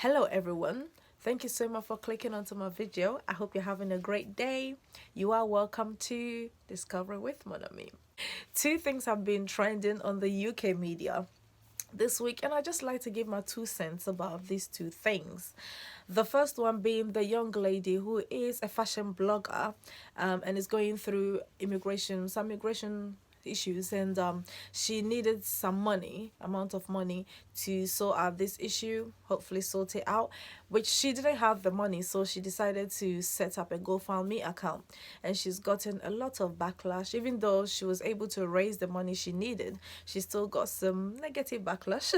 Hello everyone. Thank you so much for clicking onto my video. I hope you're having a great day. You are welcome to Discover with Monami. Two things have been trending on the UK media this week, and I just like to give my 2 cents about these two things. The first one being the young lady who is a fashion blogger, and is going through some immigration issues, and she needed some money amount of money to sort out this issue, hopefully sort it out, which she didn't have the money, so she decided to set up a GoFundMe account, and she's gotten a lot of backlash. Even though she was able to raise the money she needed, she still got some negative backlash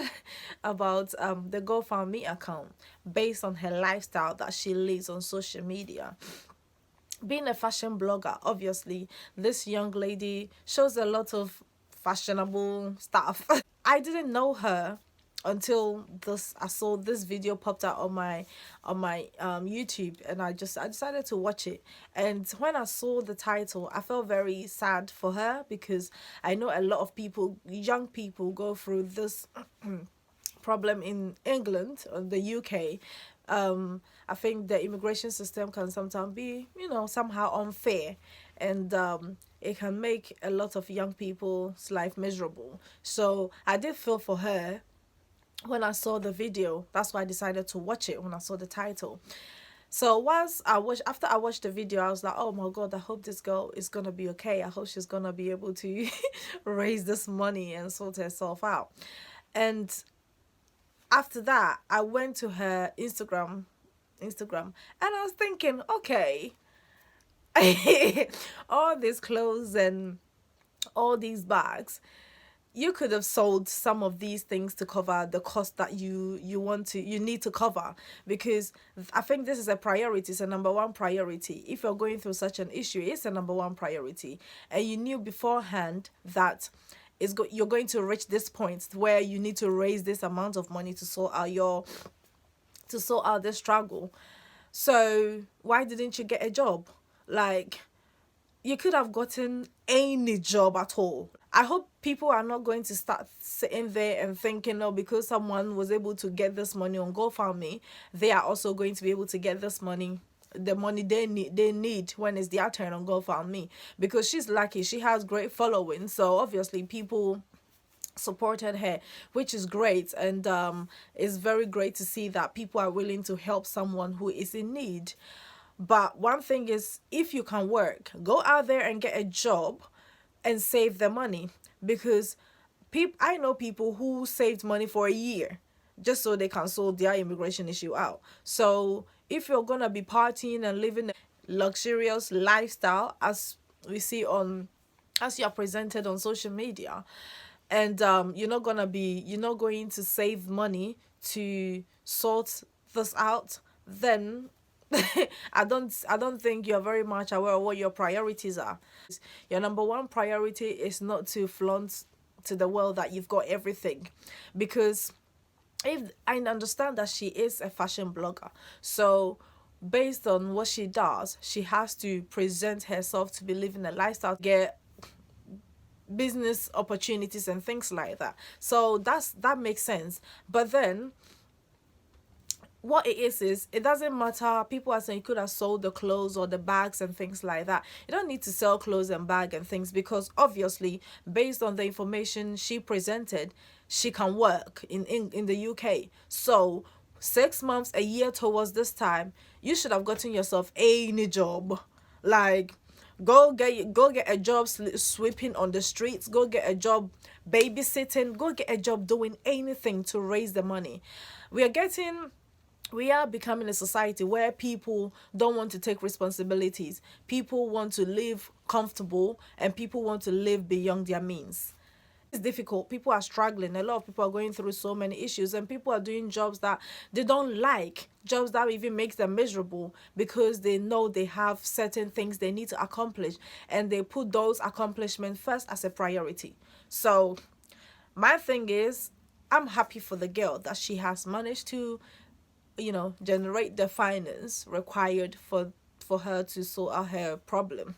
about the GoFundMe account based on her lifestyle that she lives on social media. Being a fashion blogger, obviously, this young lady shows a lot of fashionable stuff. I didn't know her until this I saw this video popped out on my YouTube, and I decided to watch it. And when I saw the title, I felt very sad for her because I know a lot of people, young people, go through this problem in England or the UK. I think the immigration system can sometimes be, somehow unfair, and it can make a lot of young people's life miserable. So I did feel for her when I saw the video. That's why I decided to watch it when I saw the title. So after I watched the video, I was like, oh my God, I hope this girl is gonna be okay. I hope she's gonna be able to raise this money and sort herself out. And after that, I went to her Instagram, and I was thinking, okay, all these clothes and all these bags, you could have sold some of these things to cover the cost that you need to cover, because I think this is a priority. It's a number one priority. If you're going through such an issue, it's a number one priority, and you knew beforehand that you're going to reach this point where you need to raise this amount of money to sort out this struggle. So why didn't you get a job? Like, you could have gotten any job at all. I hope people are not going to start sitting there and thinking, oh, because someone was able to get this money on GoFundMe, they are also going to be able to get this money, the money they need when it's their turn on GoFundMe. Because she's lucky, she has great following, so obviously people supported her, which is great. And it's very great to see that people are willing to help someone who is in need. But one thing is, if you can work, go out there and get a job and save the money. Because I know people who saved money for a year just so they can sort their immigration issue out. So if you're gonna be partying and living a luxurious lifestyle, as you are presented on social media, and you're not going to save money to sort this out, then I don't think you're very much aware of what your priorities are. Your number one priority is not to flaunt to the world that you've got everything. Because if I understand that she is a fashion blogger, so based on what she does, she has to present herself to be living a lifestyle, get business opportunities and things like that. So that makes sense. But then what it is it doesn't matter. People are saying you could have sold the clothes or the bags and things like that. You don't need to sell clothes and bag and things, because obviously, based on the information she presented, she can work in the UK. So 6 months, a year towards this time, you should have gotten yourself any job. Like, go get a job sweeping on the streets, go get a job babysitting, go get a job doing anything to raise the money. We are becoming a society where people don't want to take responsibilities. People want to live comfortable, and people want to live beyond their means. It's difficult. People are struggling. A lot of people are going through so many issues, and people are doing jobs that they don't like, jobs that even makes them miserable, because they know they have certain things they need to accomplish, and they put those accomplishments first as a priority. So my thing is, I'm happy for the girl that she has managed to generate the finance required for her to sort out her problem.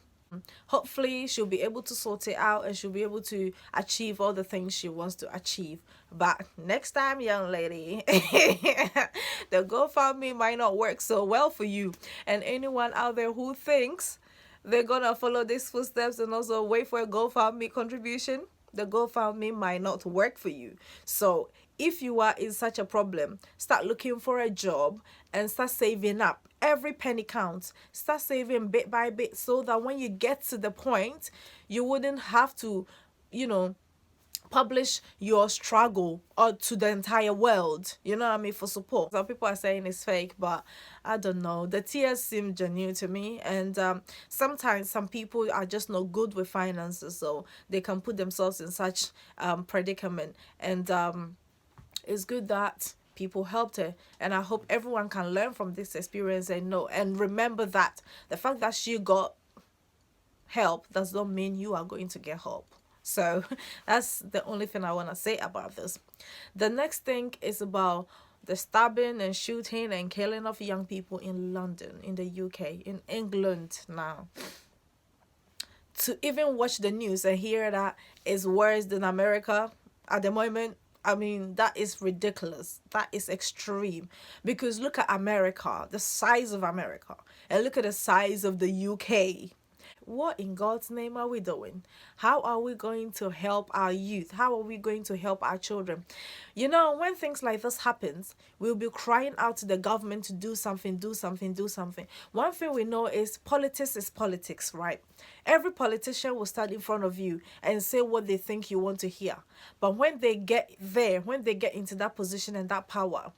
Hopefully she'll be able to sort it out and she'll be able to achieve all the things she wants to achieve. But next time, young lady, the GoFundMe might not work so well for you. And anyone out there who thinks they're gonna follow these footsteps and also wait for a GoFundMe contribution, the GoFundMe might not work for you. So if you are in such a problem, start looking for a job and start saving up. Every penny counts. Start saving bit by bit so that when you get to the point, you wouldn't have to, you know, publish your struggle or to the entire world, you know what I mean, for support. Some people are saying it's fake, but I don't know, the tears seem genuine to me. And sometimes some people are just not good with finances, so they can put themselves in such predicament. And it's good that people helped her, and I hope everyone can learn from this experience and know and remember that the fact that she got help does not mean you are going to get help. So that's the only thing I want to say about this. The next thing is about the stabbing and shooting and killing of young people in London, in the UK, in England now. To even watch the news and hear that is worse than America at the moment, I mean, that is ridiculous. That is extreme. Because look at America, the size of America, and look at the size of the UK. What in God's name are we doing? How are we going to help our youth? How are we going to help our children? You know, when things like this happens, we'll be crying out to the government to do something, do something, do something. One thing we know is politics, right? Every politician will stand in front of you and say what they think you want to hear. But when they get there, when they get into that position and that power,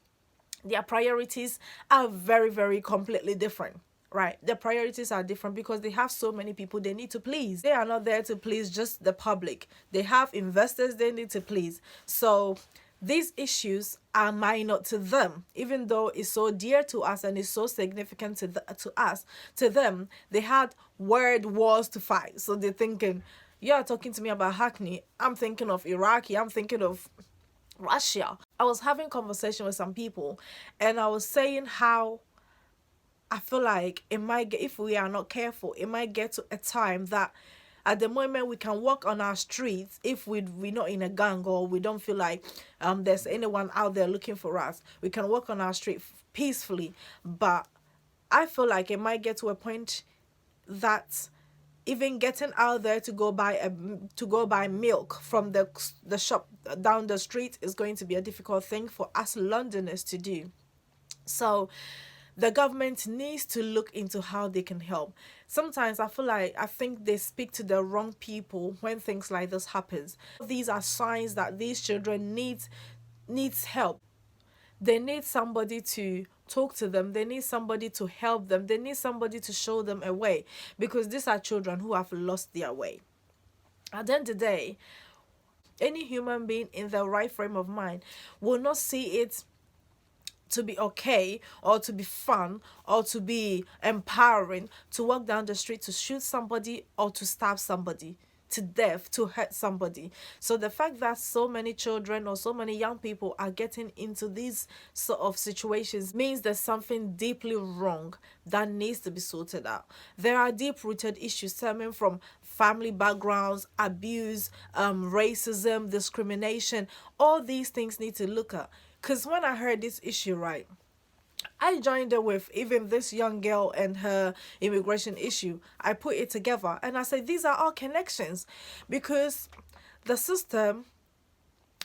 their priorities are very, very completely different. Right, their priorities are different because they have so many people they need to please. They are not there to please just the public. They have investors they need to please. So these issues are minor to them, even though it's so dear to us and it's so significant to us. To them, they had word wars to fight. So they're thinking, you're talking to me about Hackney. I'm thinking of Iraqi. I'm thinking of Russia. I was having conversation with some people and I was saying how I feel like it might get, if we are not careful, it might get to a time that at the moment we can walk on our streets if we're not in a gang or we don't feel like there's anyone out there looking for us. We can walk on our street peacefully. But I feel like it might get to a point that even getting out there to go buy milk from the shop down the street is going to be a difficult thing for us Londoners to do. So the government needs to look into how they can help. Sometimes I think they speak to the wrong people when things like this happens. These are signs that these children needs help. They need somebody to talk to them. They need somebody to help them. They need somebody to show them a way, because these are children who have lost their way. At the end of the day, any human being in the right frame of mind will not see it to be okay or to be fun or to be empowering to walk down the street to shoot somebody or to stab somebody to death, to hurt somebody. So the fact that so many children or so many young people are getting into these sort of situations means there's something deeply wrong that needs to be sorted out. There are deep-rooted issues stemming from family backgrounds, abuse, racism, discrimination. All these things need to look at. Because when I heard this issue, right, I joined her with even this young girl and her immigration issue. I put it together and I said, these are all connections, because the system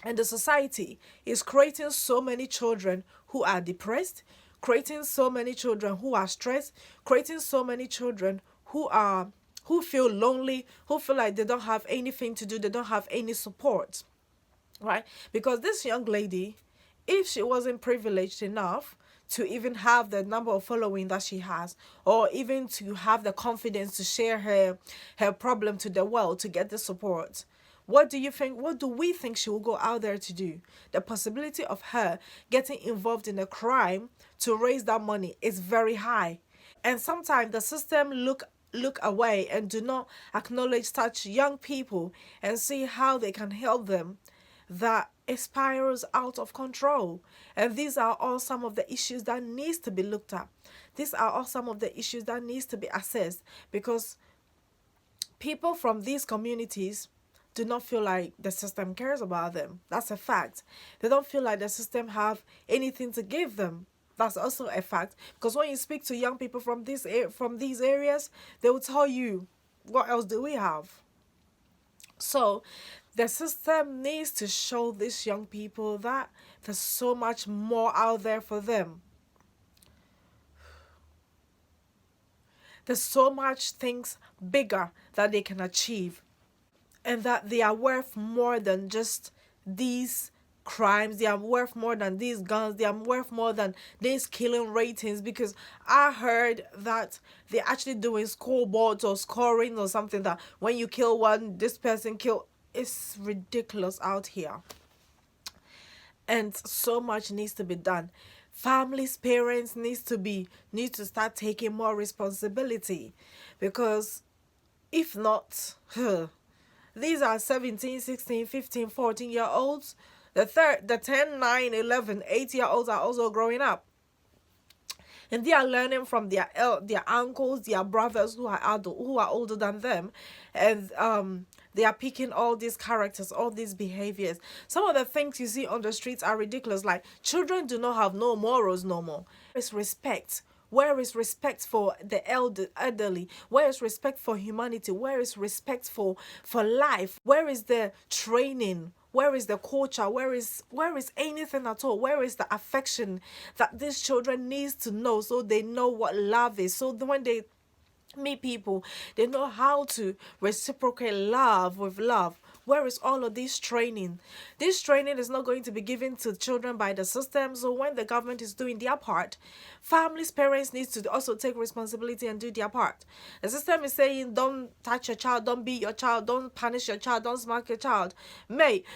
and the society is creating so many children who are depressed, creating so many children who are stressed, creating so many children who feel lonely, who feel like they don't have anything to do, they don't have any support, right? Because this young lady, if she wasn't privileged enough to even have the number of following that she has, or even to have the confidence to share her problem to the world to get the support, what do we think she will go out there to do? The possibility of her getting involved in a crime to raise that money is very high. And sometimes the system look away and do not acknowledge such young people and see how they can help them, that it spirals out of control. And these are all some of the issues that needs to be looked at. These are all some of the issues that needs to be assessed, because People from these communities do not feel like the system cares about them. That's a fact. They don't feel like the system have anything to give them. That's also a fact. Because when you speak to young people from these areas, they will tell you, what else do we have? So the system needs to show these young people that there's so much more out there for them. There's so much things bigger that they can achieve, and that they are worth more than just these crimes. They are worth more than these guns. They are worth more than these killing ratings, because I heard that they're actually doing scoreboards or scoring or something, that when you kill one, this person kill. It's ridiculous out here, and so much needs to be done. Families, parents need to start taking more responsibility, because if not, these are 17, 16, 15, 14-year olds. The 10, 9, 11, 8-year olds are also growing up. And they are learning from their uncles, their brothers who are adult, who are older than them. And they are picking all these characters, all these behaviors. Some of the things you see on the streets are ridiculous. Like, children do not have no morals no more. It's respect. Where is respect for the elderly? Where is respect for humanity? Where is respect for life? Where is the training? Where is the culture? Where is anything at all? Where is the affection that these children needs to know, so they know what love is? So when they meet people, they know how to reciprocate love with love. Where is all of this training? This training is not going to be given to children by the system. So when the government is doing their part, families, parents need to also take responsibility and do their part. The system is saying, don't touch your child, don't beat your child, don't punish your child, don't smack your child.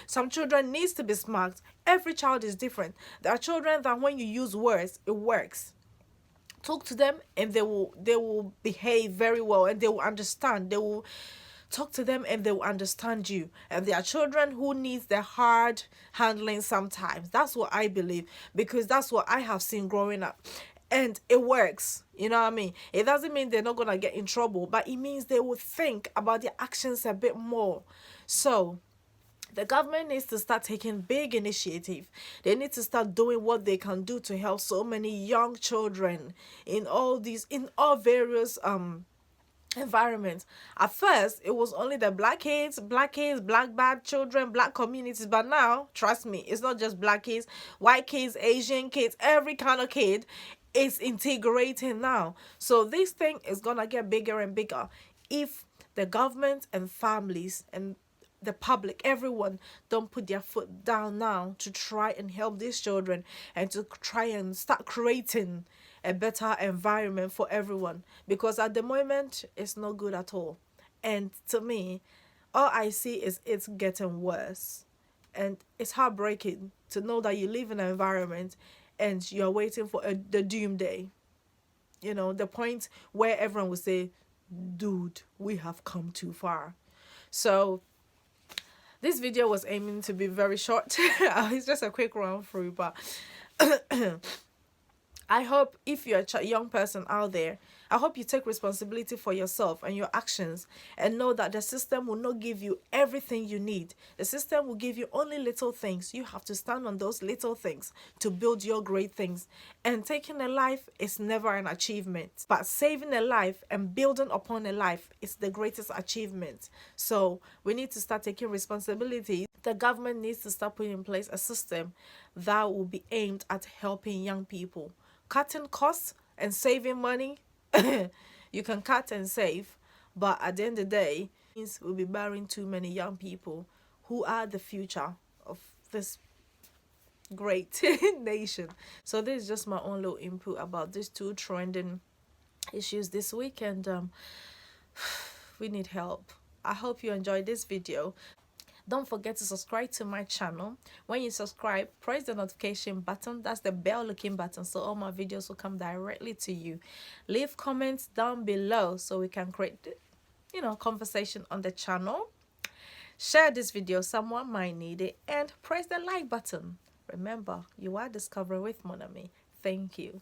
Some children needs to be smacked. Every child is different. There are children that when you use words, it works. Talk to them and they will behave very well, and they will understand. They will talk to them and they will understand you. And there are children who needs the hard handling sometimes. That's what I believe, because that's what I have seen growing up. And it works. You know what I mean? It doesn't mean they're not gonna get in trouble, but it means they will think about their actions a bit more. So the government needs to start taking big initiative. They need to start doing what they can do to help so many young children in all various environments. At first, it was only the black kids, black bad children, black communities. But now, trust me, it's not just black kids, white kids, Asian kids, every kind of kid is integrating now. So this thing is gonna get bigger and bigger if the government and families and the public, everyone, don't put their foot down now to try and help these children, and to try and start creating a better environment for everyone. Because at the moment, it's not good at all. And to me, all I see is it's getting worse. And it's heartbreaking to know that you live in an environment and you're waiting for the doomsday. You know, the point where everyone will say, dude, we have come too far. So this video was aiming to be very short. It's just a quick run through, but I hope if you're a young person out there, I hope you take responsibility for yourself and your actions, and know that the system will not give you everything you need. The system will give you only little things. You have to stand on those little things to build your great things. And taking a life is never an achievement, but saving a life and building upon a life is the greatest achievement. So we need to start taking responsibility. The government needs to start putting in place a system that will be aimed at helping young people, cutting costs and saving money. You can cut and save, but at the end of the day, we'll be burying too many young people who are the future of this great nation. So this is just my own little input about these two trending issues this week, and we need help. I hope you enjoyed this video. Don't forget to subscribe to my channel. When you subscribe, press the notification button. That's the bell looking button, so all my videos will come directly to you. Leave comments down below so we can create, conversation on the channel. Share this video, someone might need it, and press the like button. Remember, you are discovering with Mon Ami. Thank you.